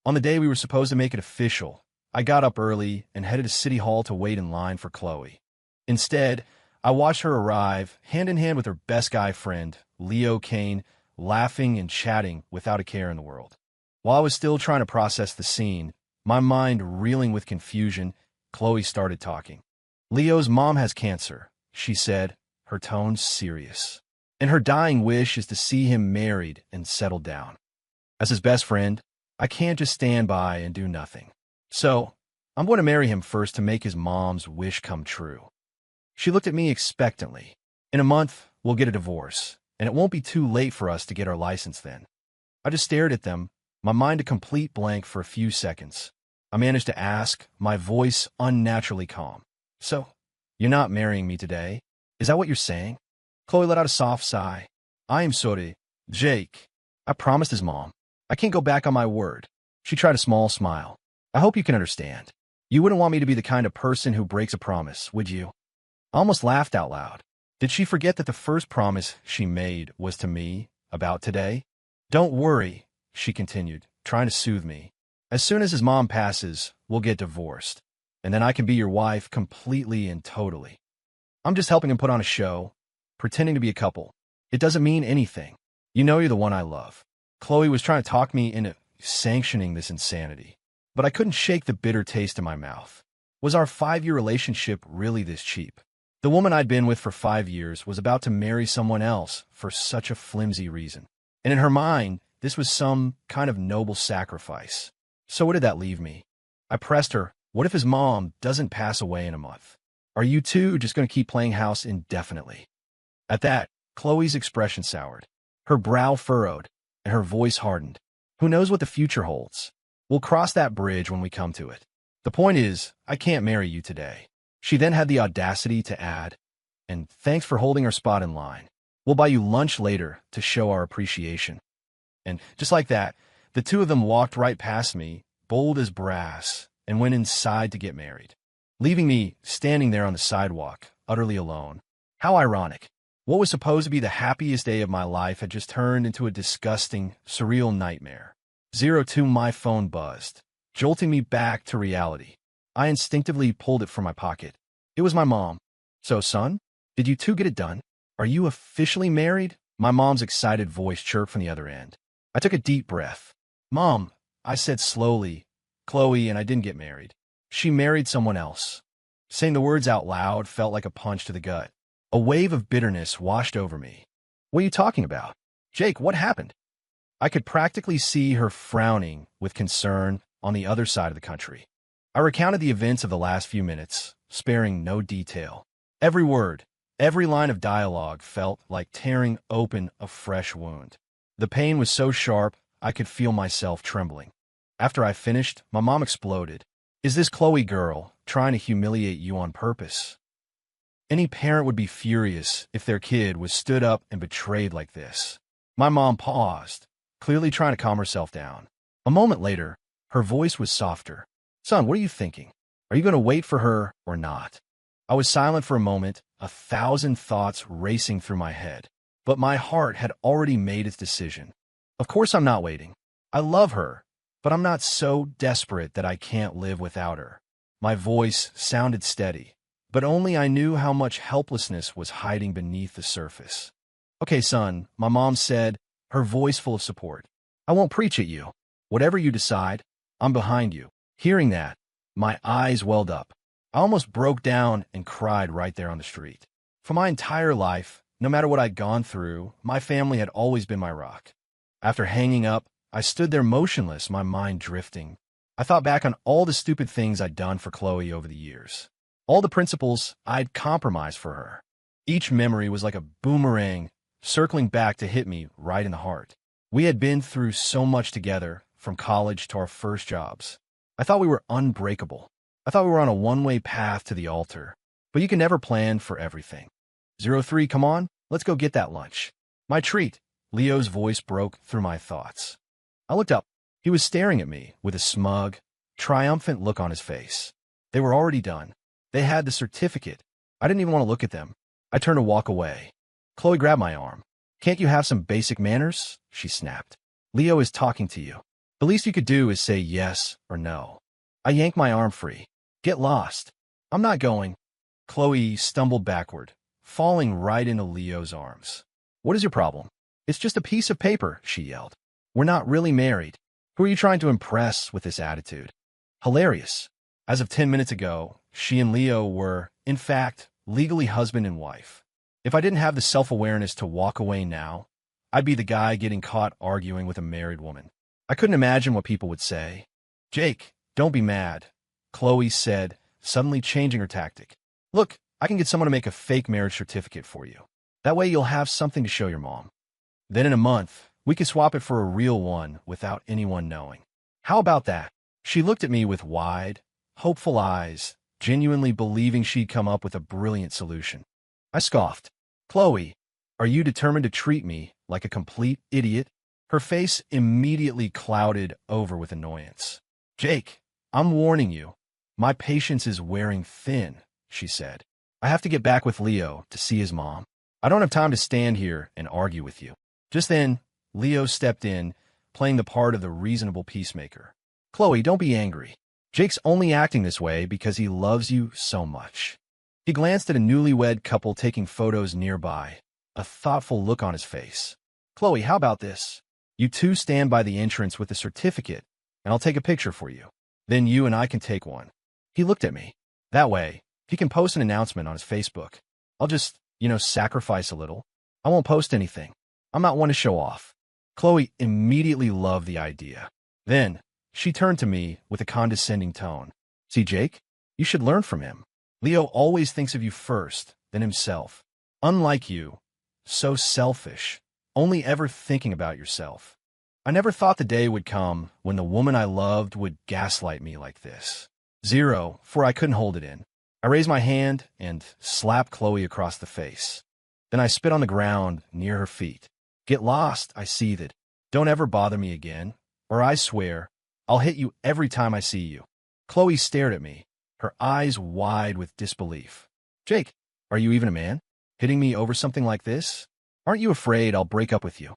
On the day we were supposed to make it official, I got up early and headed to City Hall to wait in line for Chloe. Instead, I watched her arrive, hand in hand with her best guy friend, Leo Kane, laughing and chatting without a care in the world. While I was still trying to process the scene, my mind reeling with confusion, Chloe started talking. Leo's mom has cancer, she said, her tone serious. And her dying wish is to see him married and settled down. As his best friend, I can't just stand by and do nothing. So, I'm going to marry him first to make his mom's wish come true. She looked at me expectantly. In a month, we'll get a divorce, and it won't be too late for us to get our license then. I just stared at them, my mind a complete blank for a few seconds. I managed to ask, my voice unnaturally calm. So, you're not marrying me today? Is that what you're saying? Chloe let out a soft sigh. I am sorry, Jake. I promised his mom. I can't go back on my word. She tried a small smile. I hope you can understand. You wouldn't want me to be the kind of person who breaks a promise, would you? I almost laughed out loud. Did she forget that the first promise she made was to me about today? Don't worry, she continued, trying to soothe me. As soon as his mom passes, we'll get divorced, and then I can be your wife completely and totally. I'm just helping him put on a show, pretending to be a couple. It doesn't mean anything. You know you're the one I love. Chloe was trying to talk me into sanctioning this insanity, but I couldn't shake the bitter taste in my mouth. Was our 5-year relationship really this cheap? The woman I'd been with for 5 years was about to marry someone else for such a flimsy reason. And in her mind, this was some kind of noble sacrifice. So what did that leave me? I pressed her, what if his mom doesn't pass away in a month? Are you two just going to keep playing house indefinitely? At that, Chloe's expression soured. Her brow furrowed, and her voice hardened. Who knows what the future holds? We'll cross that bridge when we come to it. The point is, I can't marry you today. She then had the audacity to add, and thanks for holding our spot in line. We'll buy you lunch later to show our appreciation. And just like that, the two of them walked right past me, bold as brass, and went inside to get married, leaving me standing there on the sidewalk, utterly alone. How ironic. What was supposed to be the happiest day of my life had just turned into a disgusting, surreal nightmare. 02 my phone buzzed, jolting me back to reality. I instinctively pulled it from my pocket. It was my mom. So, son, did you two get it done? Are you officially married? My mom's excited voice chirped from the other end. I took a deep breath. Mom, I said slowly, Chloe and I didn't get married. She married someone else. Saying the words out loud felt like a punch to the gut. A wave of bitterness washed over me. What are you talking about? Jake, what happened? I could practically see her frowning with concern on the other side of the country. I recounted the events of the last few minutes, sparing no detail. Every word, every line of dialogue felt like tearing open a fresh wound. The pain was so sharp, I could feel myself trembling. After I finished, my mom exploded. Is this Chloe girl trying to humiliate you on purpose? Any parent would be furious if their kid was stood up and betrayed like this. My mom paused, clearly trying to calm herself down. A moment later, her voice was softer. Son, what are you thinking? Are you going to wait for her or not? I was silent for a moment, 1,000 thoughts racing through my head. But my heart had already made its decision. Of course I'm not waiting. I love her, but I'm not so desperate that I can't live without her. My voice sounded steady, but only I knew how much helplessness was hiding beneath the surface. Okay, son, my mom said, her voice full of support. I won't preach at you. Whatever you decide, I'm behind you. Hearing that, my eyes welled up. I almost broke down and cried right there on the street. For my entire life, no matter what I'd gone through, my family had always been my rock. After hanging up, I stood there motionless, my mind drifting. I thought back on all the stupid things I'd done for Chloe over the years. All the principles I'd compromised for her. Each memory was like a boomerang, circling back to hit me right in the heart. We had been through so much together, from college to our first jobs. I thought we were unbreakable. I thought we were on a one-way path to the altar. But you can never plan for everything. 03, come on, let's go get that lunch. My treat. Leo's voice broke through my thoughts. I looked up. He was staring at me with a smug, triumphant look on his face. They were already done. They had the certificate. I didn't even want to look at them. I turned to walk away. Chloe grabbed my arm. Can't you have some basic manners? She snapped. Leo is talking to you. The least you could do is say yes or no. I yanked my arm free. Get lost. I'm not going. Chloe stumbled backward, falling right into Leo's arms. What is your problem? It's just a piece of paper, she yelled. We're not really married. Who are you trying to impress with this attitude? Hilarious. As of 10 minutes ago, she and Leo were, in fact, legally husband and wife. If I didn't have the self-awareness to walk away now, I'd be the guy getting caught arguing with a married woman. I couldn't imagine what people would say. Jake, don't be mad, Chloe said, suddenly changing her tactic. Look, I can get someone to make a fake marriage certificate for you. That way you'll have something to show your mom. Then in a month, we could swap it for a real one without anyone knowing. How about that? She looked at me with wide, hopeful eyes, genuinely believing she'd come up with a brilliant solution. I scoffed. Chloe, are you determined to treat me like a complete idiot? Her face immediately clouded over with annoyance. Jake, I'm warning you. My patience is wearing thin, she said. I have to get back with Leo to see his mom. I don't have time to stand here and argue with you. Just then, Leo stepped in, playing the part of the reasonable peacemaker. Chloe, don't be angry. Jake's only acting this way because he loves you so much. He glanced at a newlywed couple taking photos nearby, a thoughtful look on his face. Chloe, how about this? You two stand by the entrance with the certificate, and I'll take a picture for you. Then you and I can take one. He looked at me. That way, he can post an announcement on his Facebook. I'll just, sacrifice a little. I won't post anything. I'm not one to show off. Chloe immediately loved the idea. Then, she turned to me with a condescending tone. See, Jake, you should learn from him. Leo always thinks of you first, then himself. Unlike you, so selfish, only ever thinking about yourself. I never thought the day would come when the woman I loved would gaslight me like this. 0, for I couldn't hold it in. I raised my hand and slapped Chloe across the face. Then I spit on the ground near her feet. Get lost, I seethed. Don't ever bother me again, or I swear, I'll hit you every time I see you. Chloe stared at me, her eyes wide with disbelief. Jake, are you even a man? Hitting me over something like this? Aren't you afraid I'll break up with you?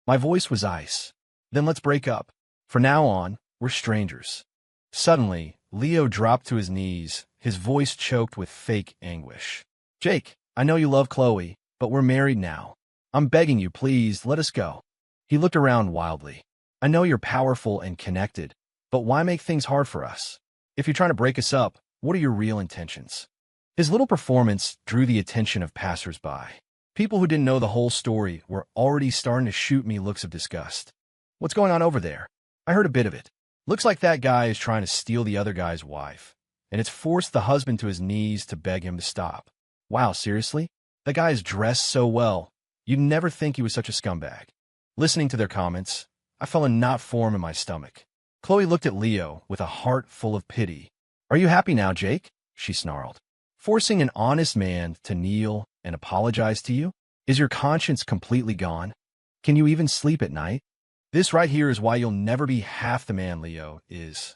My voice was ice. Then let's break up. From now on, we're strangers. Suddenly, Leo dropped to his knees, his voice choked with fake anguish. Jake, I know you love Chloe, but we're married now. I'm begging you, please, let us go. He looked around wildly. I know you're powerful and connected, but why make things hard for us? If you're trying to break us up, what are your real intentions? His little performance drew the attention of passers-by. People who didn't know the whole story were already starting to shoot me looks of disgust. What's going on over there? I heard a bit of it. Looks like that guy is trying to steal the other guy's wife, and it's forced the husband to his knees to beg him to stop. Wow, seriously? That guy is dressed so well. You'd never think he was such a scumbag. Listening to their comments, I felt a knot form in my stomach. Chloe looked at Leo with a heart full of pity. Are you happy now, Jake? She snarled. Forcing an honest man to kneel and apologize to you? Is your conscience completely gone? Can you even sleep at night? This right here is why you'll never be half the man Leo is.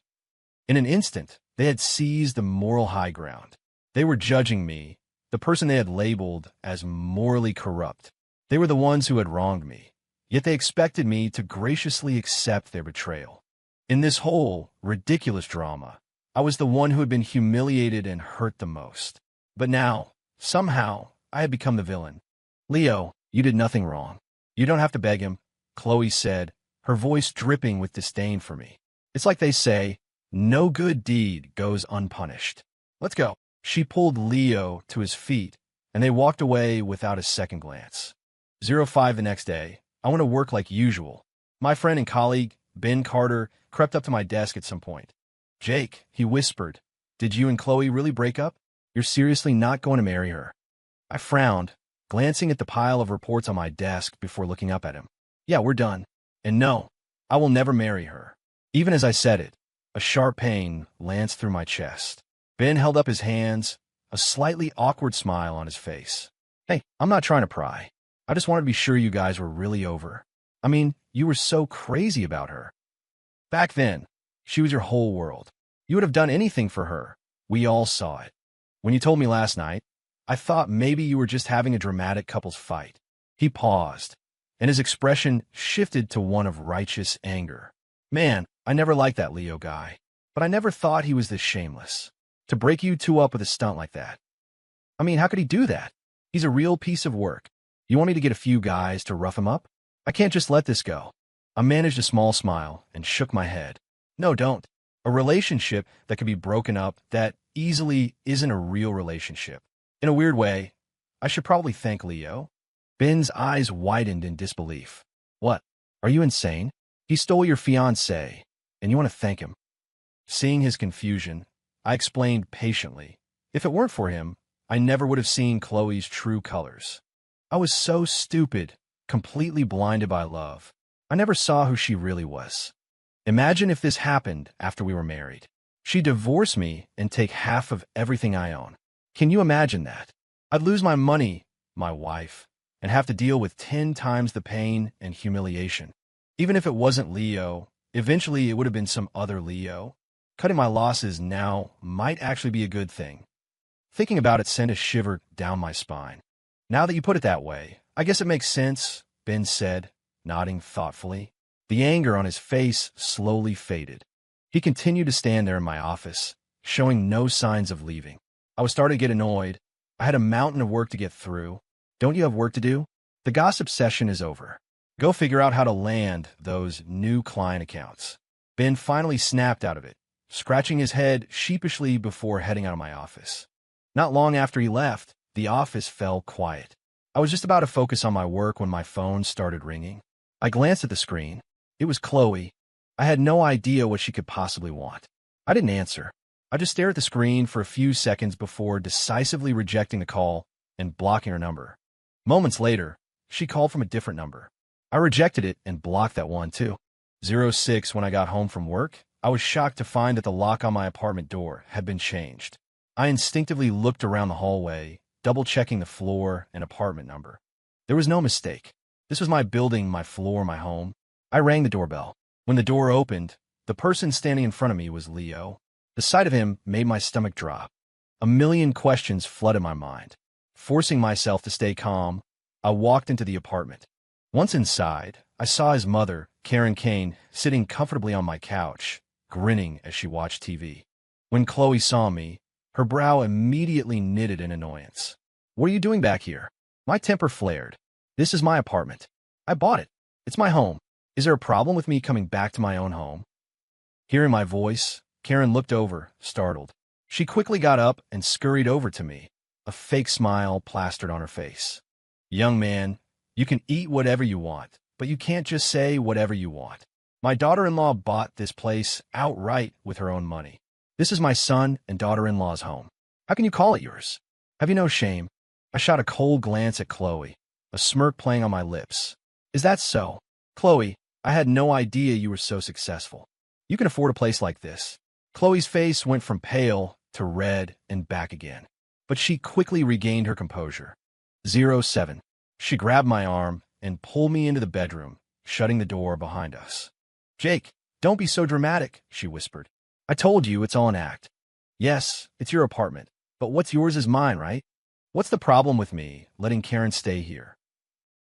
In an instant, they had seized the moral high ground. They were judging me, the person they had labeled as morally corrupt. They were the ones who had wronged me, yet they expected me to graciously accept their betrayal. In this whole ridiculous drama, I was the one who had been humiliated and hurt the most. But now, somehow, I had become the villain. Leo, you did nothing wrong. You don't have to beg him, Chloe said, her voice dripping with disdain for me. It's like they say, no good deed goes unpunished. Let's go. She pulled Leo to his feet, and they walked away without a second glance. 05 the next day, I went to work like usual. My friend and colleague, Ben Carter, crept up to my desk at some point. Jake, he whispered, did you and Chloe really break up? You're seriously not going to marry her? I frowned, glancing at the pile of reports on my desk before looking up at him. Yeah, we're done. And no, I will never marry her. Even as I said it, a sharp pain lanced through my chest. Ben held up his hands, a slightly awkward smile on his face. Hey, I'm not trying to pry. I just wanted to be sure you guys were really over. I mean, you were so crazy about her. Back then, she was your whole world. You would have done anything for her. We all saw it. When you told me last night, I thought maybe you were just having a dramatic couple's fight. He paused, and his expression shifted to one of righteous anger. Man, I never liked that Leo guy, but I never thought he was this shameless. To break you two up with a stunt like that. I mean, how could he do that? He's a real piece of work. You want me to get a few guys to rough him up? I can't just let this go. I managed a small smile and shook my head. No, don't. A relationship that could be broken up that easily isn't a real relationship. In a weird way, I should probably thank Leo. Ben's eyes widened in disbelief. What? Are you insane? He stole your fiancée, and you want to thank him? Seeing his confusion, I explained patiently. If it weren't for him, I never would have seen Chloe's true colors. I was so stupid, completely blinded by love. I never saw who she really was. Imagine if this happened after we were married. She'd divorce me and take half of everything I own. Can you imagine that? I'd lose my money, my wife, and have to deal with 10 times the pain and humiliation. Even if it wasn't Leo, eventually it would have been some other Leo. Cutting my losses now might actually be a good thing. Thinking about it sent a shiver down my spine. Now that you put it that way, I guess it makes sense, Ben said, nodding thoughtfully. The anger on his face slowly faded. He continued to stand there in my office, showing no signs of leaving. I was starting to get annoyed. I had a mountain of work to get through. Don't you have work to do? The gossip session is over. Go figure out how to land those new client accounts. Ben finally snapped out of it, scratching his head sheepishly before heading out of my office. Not long after he left, the office fell quiet. I was just about to focus on my work when my phone started ringing. I glanced at the screen. It was Chloe. I had no idea what she could possibly want. I didn't answer. I just stared at the screen for a few seconds before decisively rejecting the call and blocking her number. Moments later, she called from a different number. I rejected it and blocked that one too. 06 When I got home from work, I was shocked to find that the lock on my apartment door had been changed. I instinctively looked around the hallway, double-checking the floor and apartment number. There was no mistake. This was my building, my floor, my home. I rang the doorbell. When the door opened, the person standing in front of me was Leo. The sight of him made my stomach drop. A million questions flooded my mind. Forcing myself to stay calm, I walked into the apartment. Once inside, I saw his mother, Karen Kane, sitting comfortably on my couch, grinning as she watched TV. When Chloe saw me, her brow immediately knitted in annoyance. What are you doing back here? My temper flared. This is my apartment. I bought it. It's my home. Is there a problem with me coming back to my own home? Hearing my voice, Karen looked over, startled. She quickly got up and scurried over to me, a fake smile plastered on her face. Young man, you can eat whatever you want, but you can't just say whatever you want. My daughter-in-law bought this place outright with her own money. This is my son and daughter-in-law's home. How can you call it yours? Have you no shame? I shot a cold glance at Chloe, a smirk playing on my lips. Is that so? Chloe, I had no idea you were so successful. You can afford a place like this. Chloe's face went from pale to red and back again, but she quickly regained her composure. 07. She grabbed my arm and pulled me into the bedroom, shutting the door behind us. Jake, don't be so dramatic, she whispered. I told you it's all an act. Yes, it's your apartment, but what's yours is mine, right? What's the problem with me letting Karen stay here?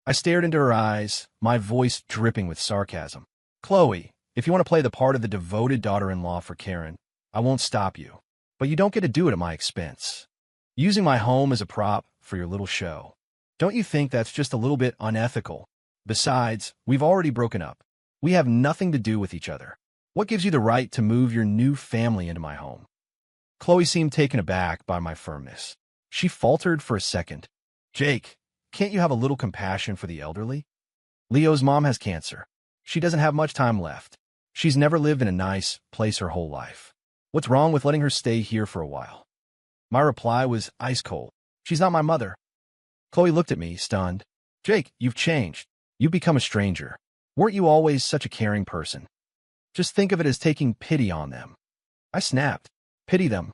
I stared into her eyes, my voice dripping with sarcasm. Chloe, if you want to play the part of the devoted daughter-in-law for Karen, I won't stop you. But you don't get to do it at my expense. Using my home as a prop for your little show. Don't you think that's just a little bit unethical? Besides, we've already broken up. We have nothing to do with each other. What gives you the right to move your new family into my home? Chloe seemed taken aback by my firmness. She faltered for a second. Jake, can't you have a little compassion for the elderly? Leo's mom has cancer. She doesn't have much time left. She's never lived in a nice place her whole life. What's wrong with letting her stay here for a while? My reply was ice cold. She's not my mother. Chloe looked at me, stunned. Jake, you've changed. You've become a stranger. Weren't you always such a caring person? Just think of it as taking pity on them. I snapped. Pity them?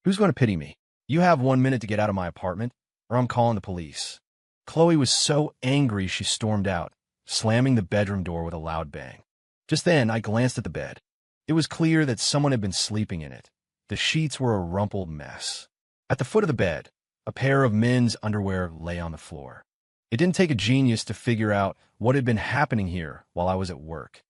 Who's going to pity me? You have 1 minute to get out of my apartment, or I'm calling the police. Chloe was so angry she stormed out, slamming the bedroom door with a loud bang. Just then, I glanced at the bed. It was clear that someone had been sleeping in it. The sheets were a rumpled mess. At the foot of the bed, a pair of men's underwear lay on the floor. It didn't take a genius to figure out what had been happening here while I was at work.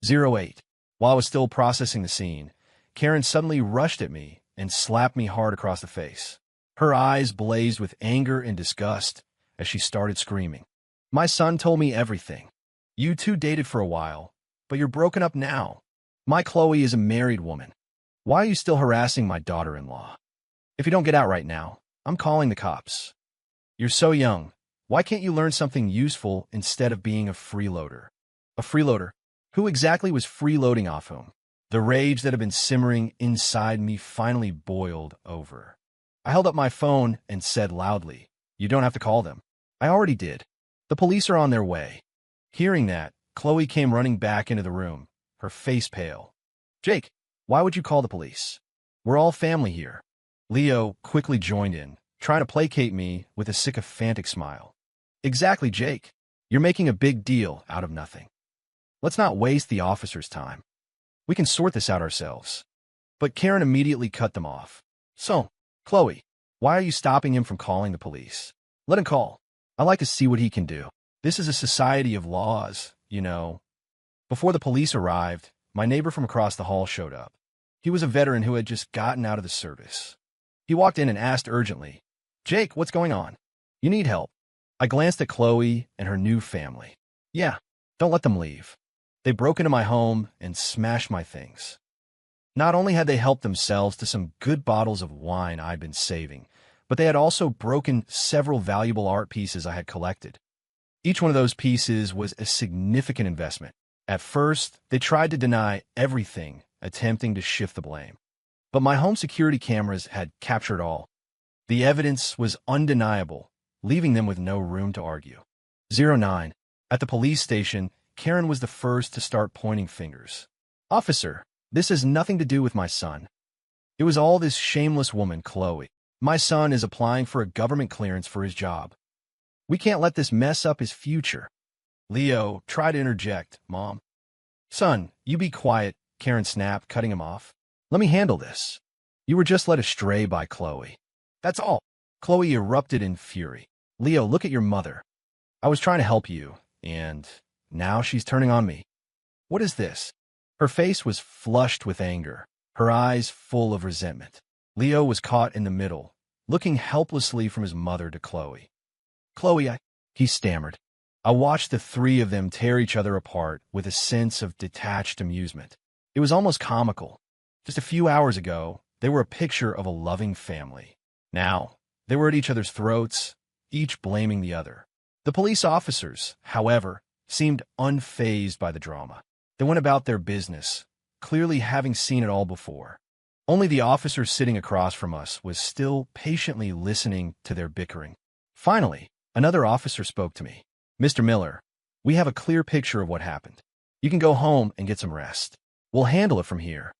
08. While I was still processing the scene, Karen suddenly rushed at me and slapped me hard across the face. Her eyes blazed with anger and disgust as she started screaming. My son told me everything. You two dated for a while, but you're broken up now. My Chloe is a married woman. Why are you still harassing my daughter-in-law? If you don't get out right now, I'm calling the cops. You're so young. Why can't you learn something useful instead of being a freeloader? A freeloader? Who exactly was freeloading off whom? The rage that had been simmering inside me finally boiled over. I held up my phone and said loudly, "You don't have to call them." I already did. The police are on their way. Hearing that, Chloe came running back into the room, her face pale. Jake, why would you call the police? We're all family here. Leo quickly joined in, trying to placate me with a sycophantic smile. Exactly, Jake. You're making a big deal out of nothing. Let's not waste the officer's time. We can sort this out ourselves. But Karen immediately cut them off. So, Chloe, why are you stopping him from calling the police? Let him call. I like to see what he can do. This is a society of laws, you know. Before the police arrived, my neighbor from across the hall showed up. He was a veteran who had just gotten out of the service. He walked in and asked urgently, Jake, what's going on? You need help. I glanced at Chloe and her new family. Yeah, don't let them leave. They broke into my home and smashed my things. Not only had they helped themselves to some good bottles of wine I'd been saving, but they had also broken several valuable art pieces I had collected. Each one of those pieces was a significant investment. At first, they tried to deny everything, attempting to shift the blame. But my home security cameras had captured all. The evidence was undeniable, leaving them with no room to argue. 09. At the police station, Karen was the first to start pointing fingers. Officer, this has nothing to do with my son. It was all this shameless woman, Chloe. My son is applying for a government clearance for his job. We can't let this mess up his future. Leo tried to interject, Mom. Son, you be quiet, Karen snapped, cutting him off. Let me handle this. You were just led astray by Chloe. That's all. Chloe erupted in fury. Leo, look at your mother. I was trying to help you, and now she's turning on me. What is this? Her face was flushed with anger, her eyes full of resentment. Leo was caught in the middle, looking helplessly from his mother to Chloe. Chloe, he stammered. I watched the three of them tear each other apart with a sense of detached amusement. It was almost comical. Just a few hours ago, they were a picture of a loving family. Now, they were at each other's throats, each blaming the other. The police officers, however, seemed unfazed by the drama. They went about their business, clearly having seen it all before. Only the officer sitting across from us was still patiently listening to their bickering. Finally, another officer spoke to me. Mr. Miller, we have a clear picture of what happened. You can go home and get some rest. We'll handle it from here.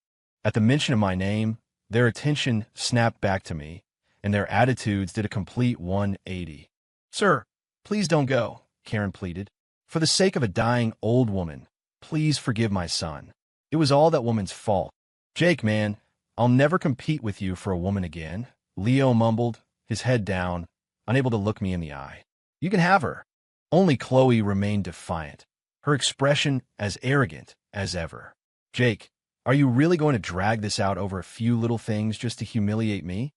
At the mention of my name, their attention snapped back to me, and their attitudes did a complete 180. Sir, please don't go, Karen pleaded. For the sake of a dying old woman, please forgive my son. It was all that woman's fault. Jake, man, I'll never compete with you for a woman again, Leo mumbled, his head down, unable to look me in the eye. You can have her. Only Chloe remained defiant, her expression as arrogant as ever. Jake, are you really going to drag this out over a few little things just to humiliate me?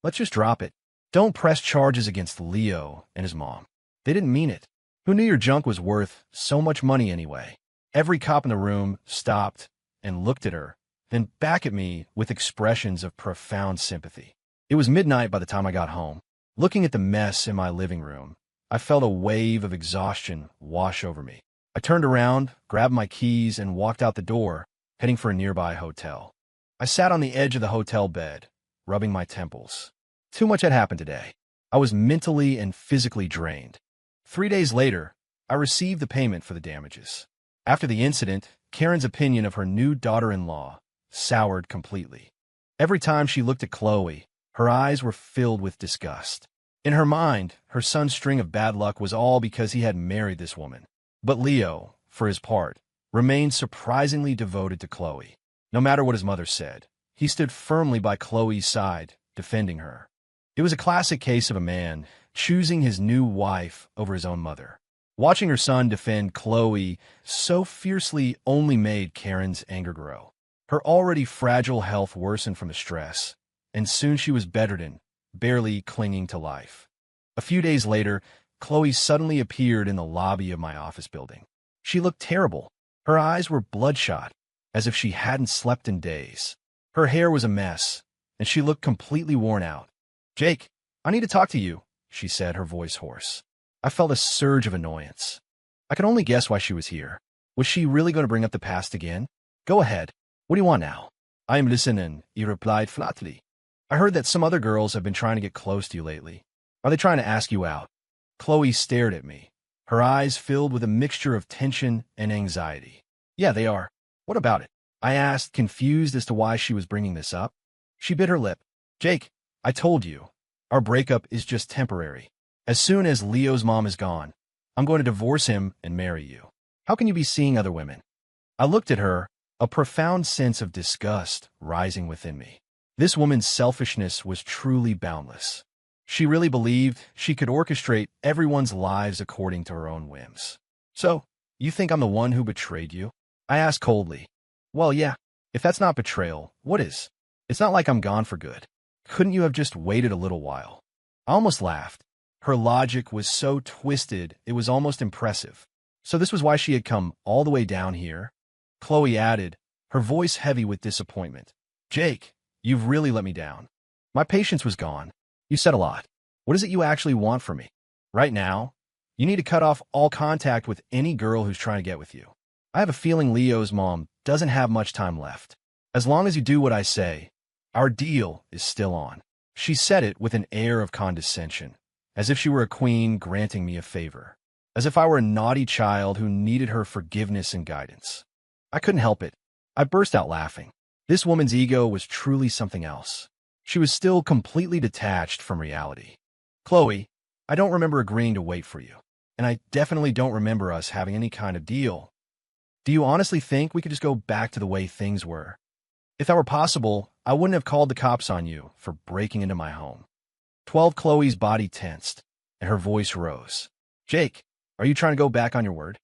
Let's just drop it. Don't press charges against Leo and his mom. They didn't mean it. Who knew your junk was worth so much money anyway? Every cop in the room stopped and looked at her, then back at me with expressions of profound sympathy. It was midnight by the time I got home. Looking at the mess in my living room, I felt a wave of exhaustion wash over me. I turned around, grabbed my keys, and walked out the door, heading for a nearby hotel. I sat on the edge of the hotel bed, rubbing my temples. Too much had happened today. I was mentally and physically drained. 3 days later, I received the payment for the damages. After the incident, Karen's opinion of her new daughter-in-law soured completely. Every time she looked at Chloe, her eyes were filled with disgust. In her mind, her son's string of bad luck was all because he had married this woman. But Leo, for his part, remained surprisingly devoted to Chloe. No matter what his mother said, he stood firmly by Chloe's side, defending her. It was a classic case of a man choosing his new wife over his own mother. Watching her son defend Chloe so fiercely only made Karen's anger grow. Her already fragile health worsened from the stress, and soon she was bedridden, barely clinging to life. A few days later, Chloe suddenly appeared in the lobby of my office building. She looked terrible. Her eyes were bloodshot, as if she hadn't slept in days. Her hair was a mess, and she looked completely worn out. "Jake, I need to talk to you," she said, her voice hoarse. I felt a surge of annoyance. I could only guess why she was here. Was she really going to bring up the past again? "Go ahead. What do you want now?" "I am listening," he replied flatly. "I heard that some other girls have been trying to get close to you lately. Are they trying to ask you out?" Chloe stared at me, her eyes filled with a mixture of tension and anxiety. "Yeah, they are. What about it?" I asked, confused as to why she was bringing this up. She bit her lip. "Jake, I told you, our breakup is just temporary. As soon as Leo's mom is gone, I'm going to divorce him and marry you. How can you be seeing other women?" I looked at her, a profound sense of disgust rising within me. This woman's selfishness was truly boundless. She really believed she could orchestrate everyone's lives according to her own whims. "So, you think I'm the one who betrayed you?" I asked coldly. "Well, yeah. If that's not betrayal, what is? It's not like I'm gone for good. Couldn't you have just waited a little while?" I almost laughed. Her logic was so twisted, it was almost impressive. So this was why she had come all the way down here? Chloe added, her voice heavy with disappointment. "Jake, you've really let me down. My patience was gone. You said a lot. What is it you actually want from me? Right now, you need to cut off all contact with any girl who's trying to get with you. I have a feeling Leo's mom doesn't have much time left. As long as you do what I say, our deal is still on." She said it with an air of condescension, as if she were a queen granting me a favor, as if I were a naughty child who needed her forgiveness and guidance. I couldn't help it. I burst out laughing. This woman's ego was truly something else. She was still completely detached from reality. "Chloe, I don't remember agreeing to wait for you, and I definitely don't remember us having any kind of deal. Do you honestly think we could just go back to the way things were? If that were possible, I wouldn't have called the cops on you for breaking into my home." 12 Chloe's body tensed, and her voice rose. "Jake, are you trying to go back on your word?"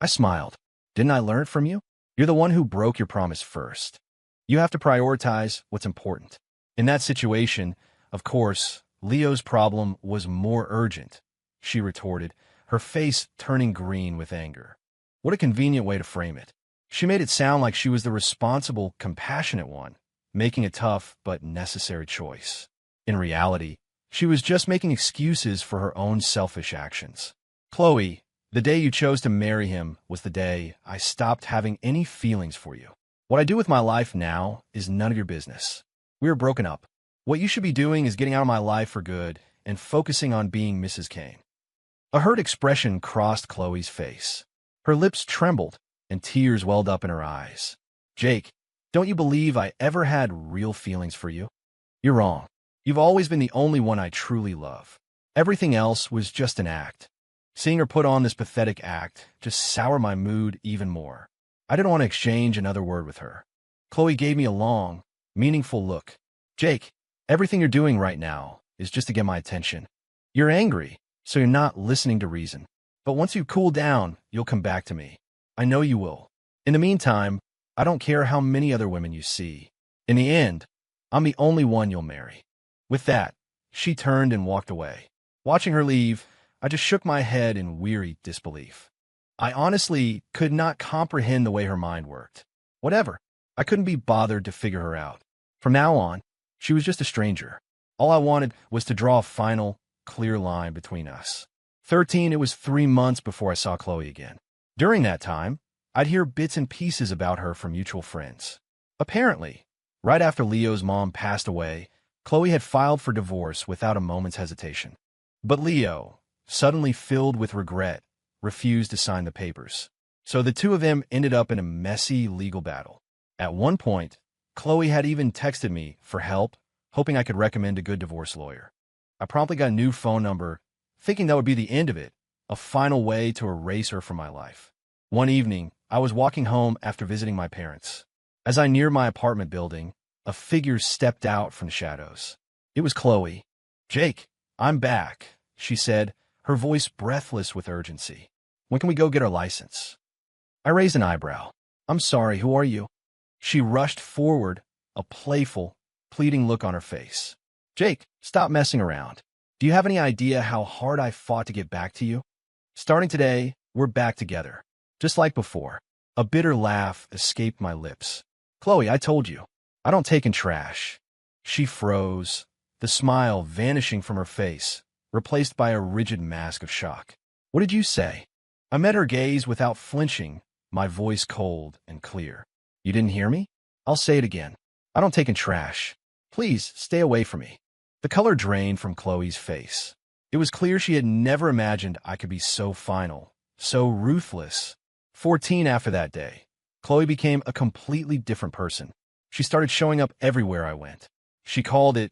I smiled. "Didn't I learn it from you? You're the one who broke your promise first. You have to prioritize what's important." In that situation, of course, Leo's problem was more urgent, she retorted, her face turning green with anger. What a convenient way to frame it. She made it sound like she was the responsible, compassionate one, making a tough but necessary choice. In reality, she was just making excuses for her own selfish actions. "Chloe, the day you chose to marry him was the day I stopped having any feelings for you. What I do with my life now is none of your business. We are broken up. What you should be doing is getting out of my life for good and focusing on being Mrs. Kane." A hurt expression crossed Chloe's face. Her lips trembled, and tears welled up in her eyes. "Jake, don't you believe I ever had real feelings for you? You're wrong. You've always been the only one I truly love. Everything else was just an act." Seeing her put on this pathetic act just soured my mood even more. I didn't want to exchange another word with her. Chloe gave me a long, meaningful look. "Jake, everything you're doing right now is just to get my attention. You're angry, so you're not listening to reason. But once you cool down, you'll come back to me. I know you will. In the meantime, I don't care how many other women you see. In the end, I'm the only one you'll marry." With that, she turned and walked away. Watching her leave, I just shook my head in weary disbelief. I honestly could not comprehend the way her mind worked. Whatever. I couldn't be bothered to figure her out. From now on, she was just a stranger. All I wanted was to draw a final, clear line between us. 13, it was 3 months before I saw Chloe again. During that time, I'd hear bits and pieces about her from mutual friends. Apparently, right after Leo's mom passed away, Chloe had filed for divorce without a moment's hesitation. But Leo, suddenly filled with regret, refused to sign the papers. So the two of them ended up in a messy legal battle. At one point, Chloe had even texted me for help, hoping I could recommend a good divorce lawyer. I promptly got a new phone number, thinking that would be the end of it, a final way to erase her from my life. One evening, I was walking home after visiting my parents. As I neared my apartment building, a figure stepped out from the shadows. It was Chloe. "Jake, I'm back," she said, her voice breathless with urgency. When can we go get our license? I raised an eyebrow. I'm sorry, who are you? She rushed forward, a playful, pleading look on her face. Jake, stop messing around. Do you have any idea how hard I fought to get back to you? Starting today, we're back together. Just like before. A bitter laugh escaped my lips. Chloe, I told you. I don't take in trash. She froze, the smile vanishing from her face, replaced by a rigid mask of shock. What did you say? I met her gaze without flinching, my voice cold and clear. You didn't hear me? I'll say it again. I don't take in trash. Please, stay away from me. The color drained from Chloe's face. It was clear she had never imagined I could be so final, so ruthless. 14 after that day, Chloe became a completely different person. She started showing up everywhere I went. She called it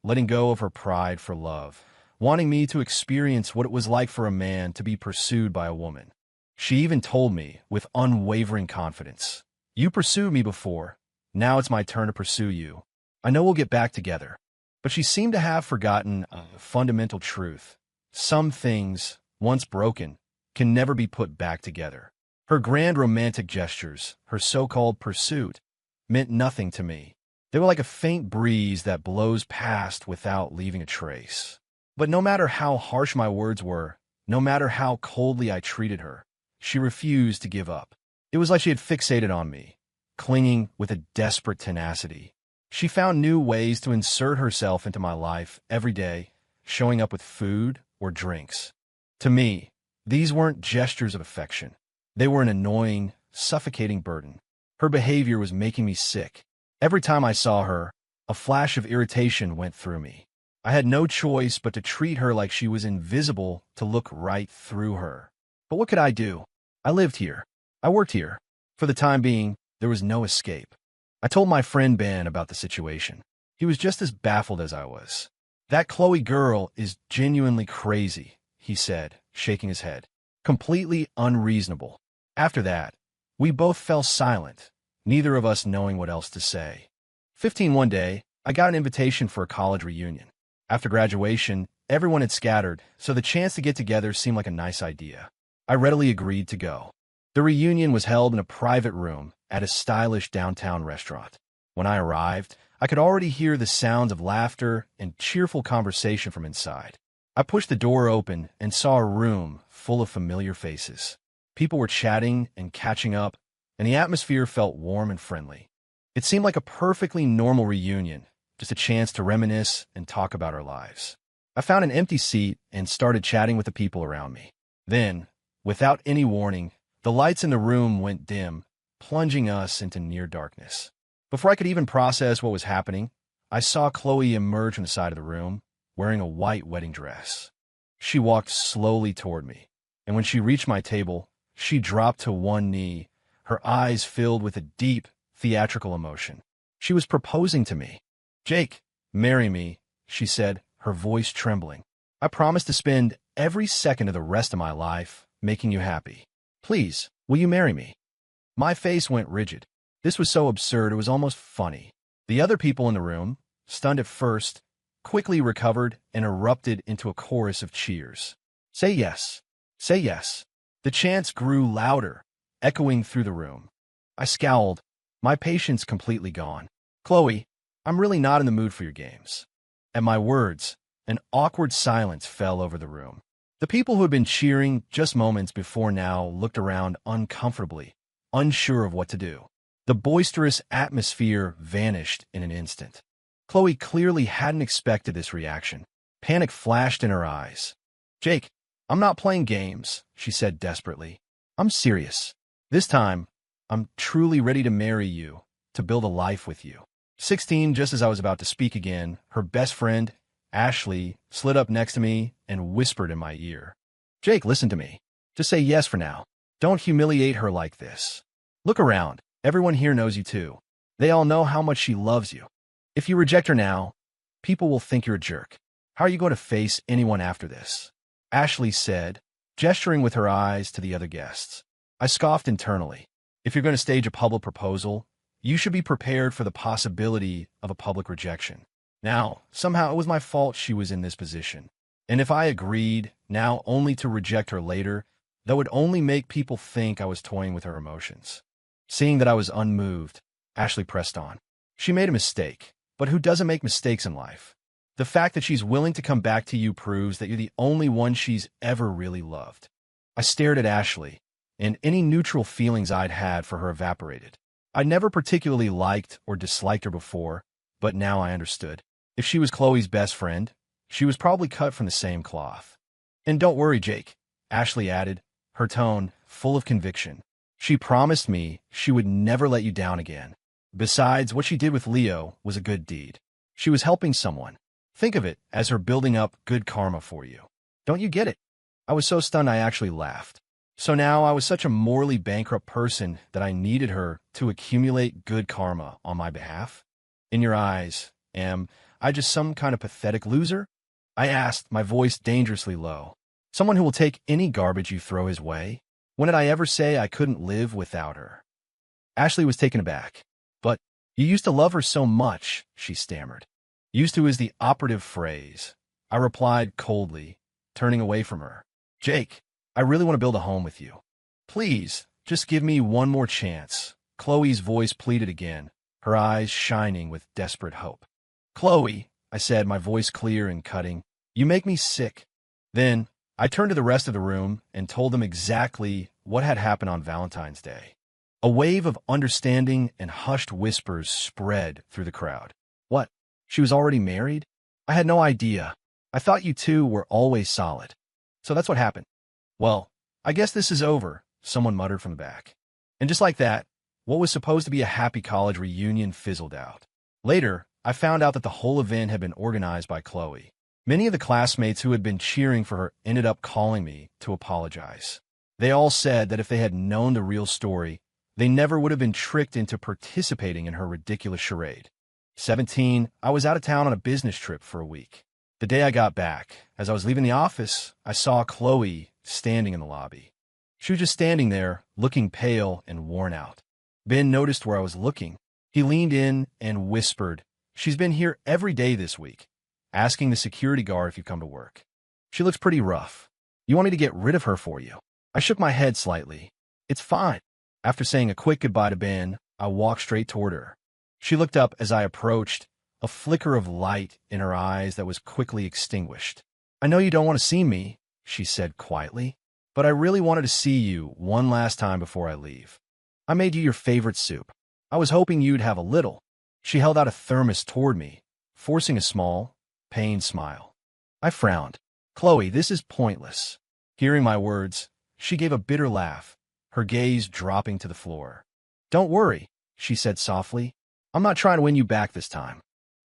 letting go of her pride for love, wanting me to experience what it was like for a man to be pursued by a woman. She even told me, with unwavering confidence, you pursued me before. Now it's my turn to pursue you. I know we'll get back together. But she seemed to have forgotten a fundamental truth. Some things, once broken, can never be put back together. Her grand romantic gestures, her so-called pursuit, meant nothing to me. They were like a faint breeze that blows past without leaving a trace. But no matter how harsh my words were, no matter how coldly I treated her, she refused to give up. It was like she had fixated on me, clinging with a desperate tenacity. She found new ways to insert herself into my life every day, showing up with food or drinks. To me, these weren't gestures of affection. They were an annoying, suffocating burden. Her behavior was making me sick. Every time I saw her, a flash of irritation went through me. I had no choice but to treat her like she was invisible, to look right through her. But what could I do? I lived here. I worked here. For the time being, there was no escape. I told my friend Ben about the situation. He was just as baffled as I was. That Chloe girl is genuinely crazy, he said, shaking his head. Completely unreasonable. After that, we both fell silent, neither of us knowing what else to say. 15 one day, I got an invitation for a college reunion. After graduation, everyone had scattered, so the chance to get together seemed like a nice idea. I readily agreed to go. The reunion was held in a private room at a stylish downtown restaurant. When I arrived, I could already hear the sounds of laughter and cheerful conversation from inside. I pushed the door open and saw a room full of familiar faces. People were chatting and catching up, and the atmosphere felt warm and friendly. It seemed like a perfectly normal reunion, just a chance to reminisce and talk about our lives. I found an empty seat and started chatting with the people around me. Then, without any warning, the lights in the room went dim, plunging us into near darkness. Before I could even process what was happening, I saw Chloe emerge from the side of the room, wearing a white wedding dress. She walked slowly toward me, and when she reached my table, she dropped to one knee, her eyes filled with a deep, theatrical emotion. She was proposing to me. Jake, marry me, she said, her voice trembling. I promise to spend every second of the rest of my life making you happy. Please, will you marry me? My face went rigid. This was so absurd it was almost funny. The other people in the room, stunned at first, quickly recovered and erupted into a chorus of cheers. Say yes. Say yes. The chants grew louder, echoing through the room. I scowled, my patience completely gone. Chloe, I'm really not in the mood for your games. At my words, an awkward silence fell over the room. The people who had been cheering just moments before now looked around uncomfortably, unsure of what to do. The boisterous atmosphere vanished in an instant. Chloe clearly hadn't expected this reaction. Panic flashed in her eyes. Jake, I'm not playing games, she said desperately. I'm serious. This time, I'm truly ready to marry you, to build a life with you. 16, just as I was about to speak again, her best friend, Ashley, slid up next to me and whispered in my ear. Jake, listen to me. Just say yes for now. Don't humiliate her like this. Look around. Everyone here knows you too. They all know how much she loves you. If you reject her now, people will think you're a jerk. How are you going to face anyone after this? Ashley said, gesturing with her eyes to the other guests. I scoffed internally. If you're going to stage a public proposal, you should be prepared for the possibility of a public rejection. Now, somehow it was my fault she was in this position. And if I agreed, now only to reject her later, that would only make people think I was toying with her emotions. Seeing that I was unmoved, Ashley pressed on. She made a mistake, but who doesn't make mistakes in life? The fact that she's willing to come back to you proves that you're the only one she's ever really loved. I stared at Ashley, and any neutral feelings I'd had for her evaporated. I'd never particularly liked or disliked her before, but now I understood. If she was Chloe's best friend, she was probably cut from the same cloth. And don't worry, Jake, Ashley added, her tone full of conviction. She promised me she would never let you down again. Besides, what she did with Leo was a good deed. She was helping someone. Think of it as her building up good karma for you. Don't you get it? I was so stunned I actually laughed. So now I was such a morally bankrupt person that I needed her to accumulate good karma on my behalf? In your eyes, am I just some kind of pathetic loser? I asked, my voice dangerously low. Someone who will take any garbage you throw his way? When did I ever say I couldn't live without her? Ashley was taken aback. But you used to love her so much, she stammered. Used to is the operative phrase. I replied coldly, turning away from her. Jake, I really want to build a home with you. Please, just give me one more chance. Chloe's voice pleaded again, her eyes shining with desperate hope. Chloe, I said, my voice clear and cutting, you make me sick. Then I turned to the rest of the room and told them exactly what had happened on Valentine's Day. A wave of understanding and hushed whispers spread through the crowd. What? She was already married? I had no idea. I thought you two were always solid. So that's what happened. Well, I guess this is over, someone muttered from the back. And just like that, what was supposed to be a happy college reunion fizzled out. Later, I found out that the whole event had been organized by Chloe. Many of the classmates who had been cheering for her ended up calling me to apologize. They all said that if they had known the real story, they never would have been tricked into participating in her ridiculous charade. 17, I was out of town on a business trip for a week. The day I got back, as I was leaving the office, I saw Chloe standing in the lobby. She was just standing there, looking pale and worn out. Ben noticed where I was looking. He leaned in and whispered, "She's been here every day this week, asking the security guard if you come to work. She looks pretty rough. You want me to get rid of her for you?" I shook my head slightly. "It's fine." After saying a quick goodbye to Ben, I walked straight toward her. She looked up as I approached, a flicker of light in her eyes that was quickly extinguished. "I know you don't want to see me," she said quietly, "but I really wanted to see you one last time before I leave. I made you your favorite soup. I was hoping you'd have a little." She held out a thermos toward me, forcing a small, pained smile. I frowned. "Chloe, this is pointless." Hearing my words, she gave a bitter laugh, her gaze dropping to the floor. "Don't worry," she said softly. "I'm not trying to win you back this time.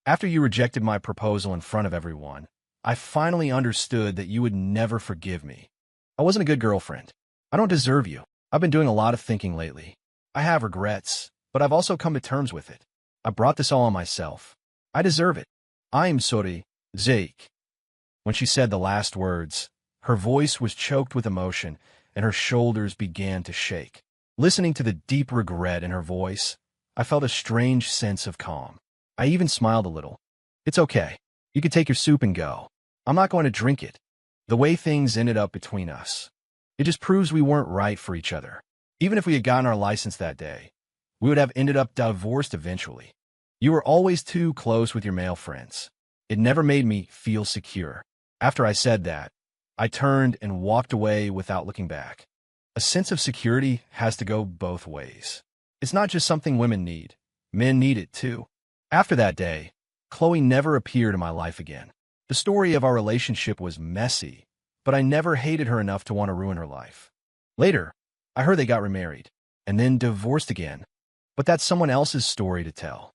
After you rejected my proposal in front of everyone, I finally understood that you would never forgive me. I wasn't a good girlfriend. I don't deserve you. I've been doing a lot of thinking lately. I have regrets, but I've also come to terms with it. I brought this all on myself. I deserve it. I'm sorry, Jake." When she said the last words, her voice was choked with emotion, and her shoulders began to shake. Listening to the deep regret in her voice, I felt a strange sense of calm. I even smiled a little. "It's okay. You can take your soup and go. I'm not going to drink it." The way things ended up between us, it just proves we weren't right for each other. Even if we had gotten our license that day, we would have ended up divorced eventually. You were always too close with your male friends. It never made me feel secure. After I said that, I turned and walked away without looking back. A sense of security has to go both ways. It's not just something women need. Men need it too. After that day, Chloe never appeared in my life again. The story of our relationship was messy, but I never hated her enough to want to ruin her life. Later, I heard they got remarried, and then divorced again. But that's someone else's story to tell.